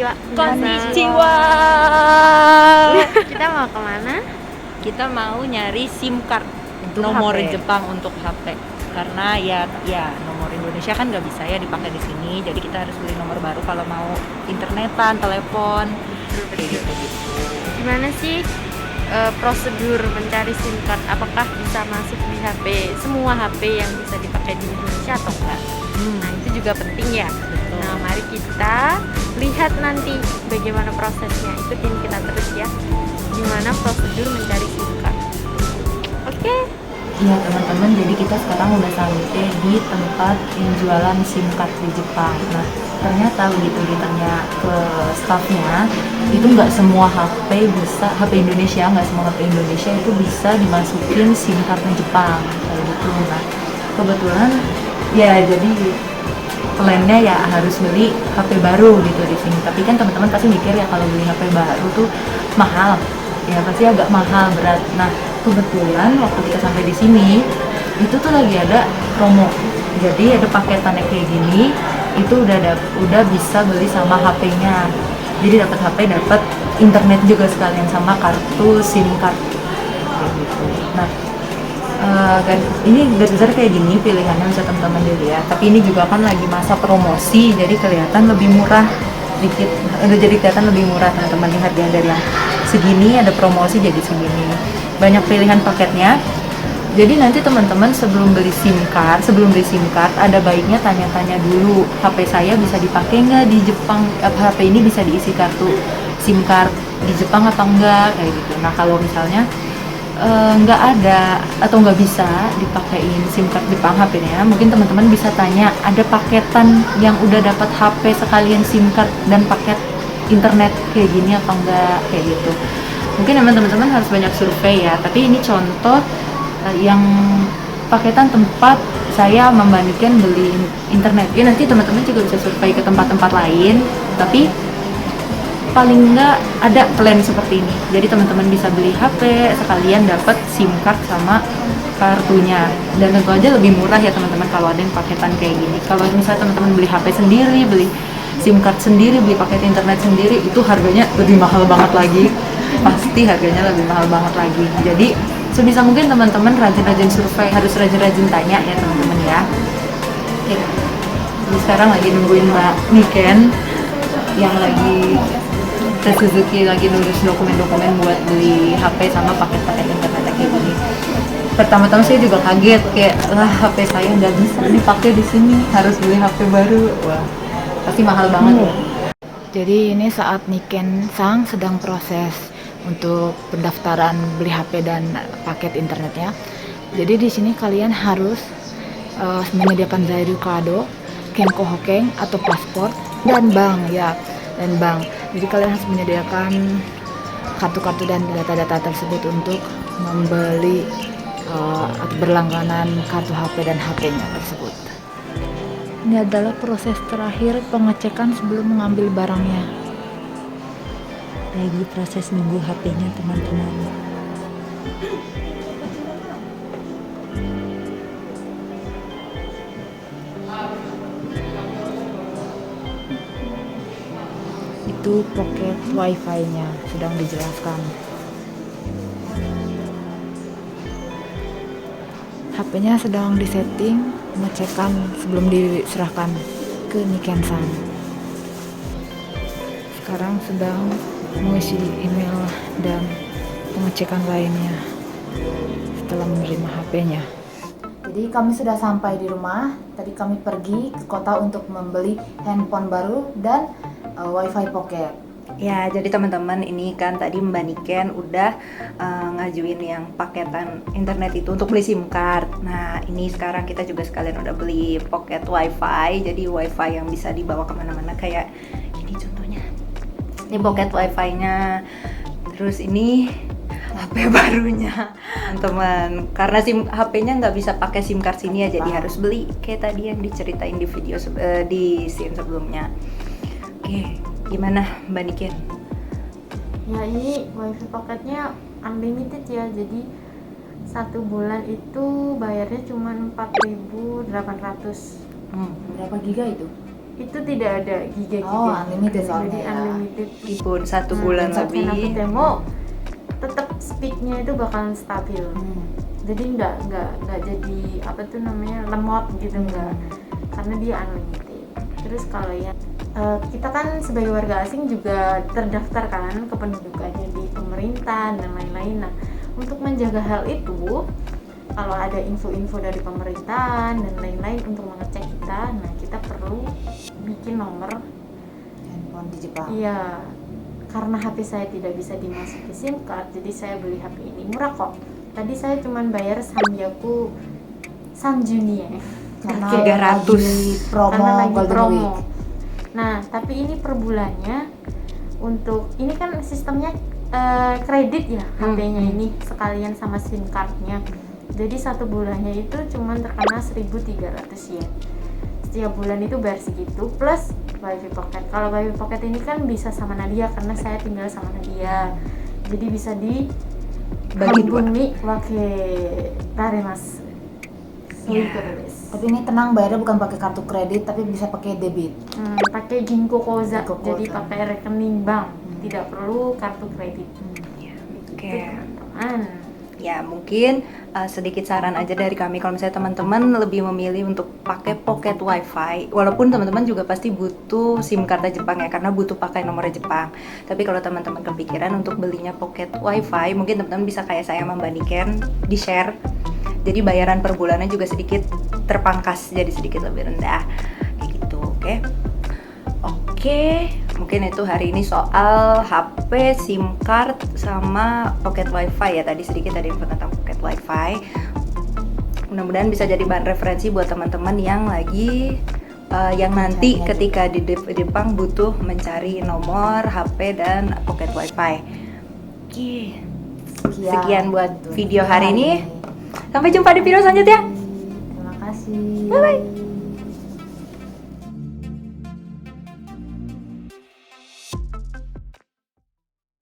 Konnichiwa. Konnichiwa. Kita mau kemana? Kita mau nyari SIM card Untuk nomor HP. Jepang untuk HP. Karena ya nomor Indonesia kan nggak bisa ya dipakai di sini. Jadi kita harus beli nomor baru kalau mau internetan, telepon. Kayak gitu. Gimana sih prosedur mencari SIM card? Apakah bisa masuk di HP semua HP yang bisa dipakai di Indonesia atau enggak? Nah itu juga penting ya. Betul. Nah mari kita lihat nanti bagaimana prosesnya. Ikutin kita terus ya. Gimana prosedur mencari SIM card? Oke. Iya teman-teman, jadi kita sekarang udah sampai di tempat yang jualan SIM card di Jepang. Nah ternyata begitu ditanya ke staffnya, itu nggak semua HP bisa, HP Indonesia, nggak semua HP Indonesia itu bisa dimasukin SIM cardnya Jepang kayak gitu. Nah kebetulan ya jadi plannya ya harus beli HP baru gitu di sini. Tapi kan teman-teman pasti mikir ya kalau beli HP baru tuh mahal, ya pasti agak mahal berat. Nah kebetulan waktu kita sampai di sini itu tuh lagi ada promo. Jadi ada paketannya kayak gini, itu udah bisa beli sama HP-nya. Jadi dapat HP, dapat internet juga sekalian sama kartu SIM card kayak gitu. Nah ini garis besar kayak gini pilihannya bisa teman-teman dilihat. Tapi ini juga kan lagi masa promosi, jadi kelihatan lebih murah dikit. Udah jadi kelihatan lebih murah teman-teman, di harga dari yang segini ada promosi jadi segini. Banyak pilihan paketnya. Jadi nanti teman-teman sebelum beli SIM card ada baiknya tanya-tanya dulu HP saya bisa dipakai nggak di Jepang, HP ini bisa diisi kartu SIM card di Jepang apa enggak kayak gitu. Nah kalau misalnya nggak ada atau nggak bisa dipakein SIM card Jepang HP-nya, mungkin teman-teman bisa tanya ada paketan yang udah dapat HP sekalian SIM card dan paket internet kayak gini apa enggak kayak gitu. Mungkin emang teman-teman harus banyak survei ya, tapi ini contoh yang paketan tempat saya membandingkan beli internet. Ya nanti teman-teman juga bisa survei ke tempat-tempat lain, tapi paling nggak ada plan seperti ini. Jadi teman-teman bisa beli HP sekalian dapat SIM card sama kartunya. Dan tentu aja lebih murah ya teman-teman kalau ada yang paketan kayak gini. Kalau misalnya teman-teman beli HP sendiri, beli SIM card sendiri, beli paket internet sendiri, itu harganya lebih mahal banget lagi. Pasti harganya lebih mahal banget lagi. Jadi sebisa mungkin teman-teman rajin-rajin survei, harus rajin-rajin tanya ya teman-teman ya. Oke. Jadi sekarang lagi nungguin Mbak Niken yang lagi Suzuki lagi nulis dokumen-dokumen buat beli HP sama paket-paket internet kayak gini. Pertama-tama saya juga kaget kayak lah HP saya nggak bisa dipakai di sini, harus beli HP baru. Wah, pasti mahal banget ya. Jadi ini saat Niken Sang sedang proses untuk pendaftaran beli HP dan paket internetnya. Jadi di sini kalian harus menyediakan Zairyu Kado, Kenko Hokeng atau paspor dan bank ya, dan bank. Jadi kalian harus menyediakan kartu-kartu dan data-data tersebut untuk membeli atau berlangganan kartu HP dan HP-nya tersebut. Ini adalah proses terakhir pengecekan sebelum mengambil barangnya. Lagi proses nunggu HP-nya teman-teman. Itu pocket wifi-nya sedang dijelaskan. HP-nya sedang disetting, pengecekan sebelum diserahkan ke Niken Sang. Sekarang sedang mengisi email dan pengecekan lainnya setelah menerima HP-nya. Jadi kami sudah sampai di rumah. Tadi kami pergi ke kota untuk membeli handphone baru dan wifi pocket. Ya, jadi teman-teman ini kan tadi Mbak Niken udah ngajuin yang paketan internet itu untuk beli SIM card. Nah, ini sekarang kita juga sekalian udah beli pocket wifi. Jadi wifi yang bisa dibawa kemana-mana kayak ini contohnya. Ini pocket wifi-nya. Terus ini HP barunya, teman-teman. Karena HP-nya nggak bisa pakai SIM card sini ya, jadi harus beli kayak tadi yang diceritain di video di scene sebelumnya. Oke, gimana Mbak Niken? Ya ini wifi paketnya unlimited ya, jadi 1 bulan itu bayarnya cuma 4.800. Berapa giga itu? itu tidak ada giga-giga. Oh, unlimited soalnya Jadi ya. unlimited. Meskipun 1 bulan Sampai lebih. aku demo tetap speednya itu bakalan stabil. Jadi nggak jadi apa tuh namanya lemot gitu, nggak, karena dia unlimited. Terus kalau yang kita kan sebagai warga asing juga terdaftar kan kependudukannya di pemerintah dan lain-lain. Nah, untuk menjaga hal itu, kalau ada info-info dari pemerintahan dan lain-lain untuk mengecek kita, nah kita perlu bikin nomor Handphone di Jepang. Iya, karena HP saya tidak bisa dimasuki SIM card, jadi saya beli HP ini murah kok. Tadi saya cuma bayar Samyaku Sanjunie Karena Oke. 300. lagi promo karena lagi Golden promo. Week. Nah, tapi ini per bulannya untuk ini kan sistemnya kredit ya HP-nya ini sekalian sama SIM card-nya. Jadi 1 bulannya itu cuma terkena 1.300 yen. Setiap bulan itu bayar segitu plus Wifi Pocket. Kalau Wifi Pocket ini kan bisa sama Nadia karena saya tinggal sama Nadia. Jadi bisa di Bagi 2. Hambuni wake taremasu. Tapi ini tenang, bayarnya bukan pakai kartu kredit tapi bisa pakai debit. Pakai Ginko Koza, Ginko Koza. jadi pakai rekening bank, tidak perlu kartu kredit. Oke. Itu teman-teman. Ya mungkin sedikit saran aja dari kami kalau misalnya teman-teman lebih memilih untuk pakai pocket wifi, walaupun teman-teman juga pasti butuh SIM card Jepang ya karena butuh pakai nomor Jepang. Tapi kalau teman-teman kepikiran untuk belinya pocket wifi, mungkin teman-teman bisa kayak saya membandingkan di share. Jadi bayaran per bulannya juga sedikit terpangkas, jadi sedikit lebih rendah kayak gitu. Oke, mungkin itu hari ini soal HP, SIM card, sama pocket wifi ya. Tadi sedikit ada info tentang pocket wifi. Mudah-mudahan bisa jadi bahan referensi buat teman-teman yang lagi yang nanti ketika di Jepang butuh mencari nomor HP dan pocket wifi. Oke, sekian buat video hari ini. Sampai jumpa di video selanjutnya. Terima kasih. Bye-bye.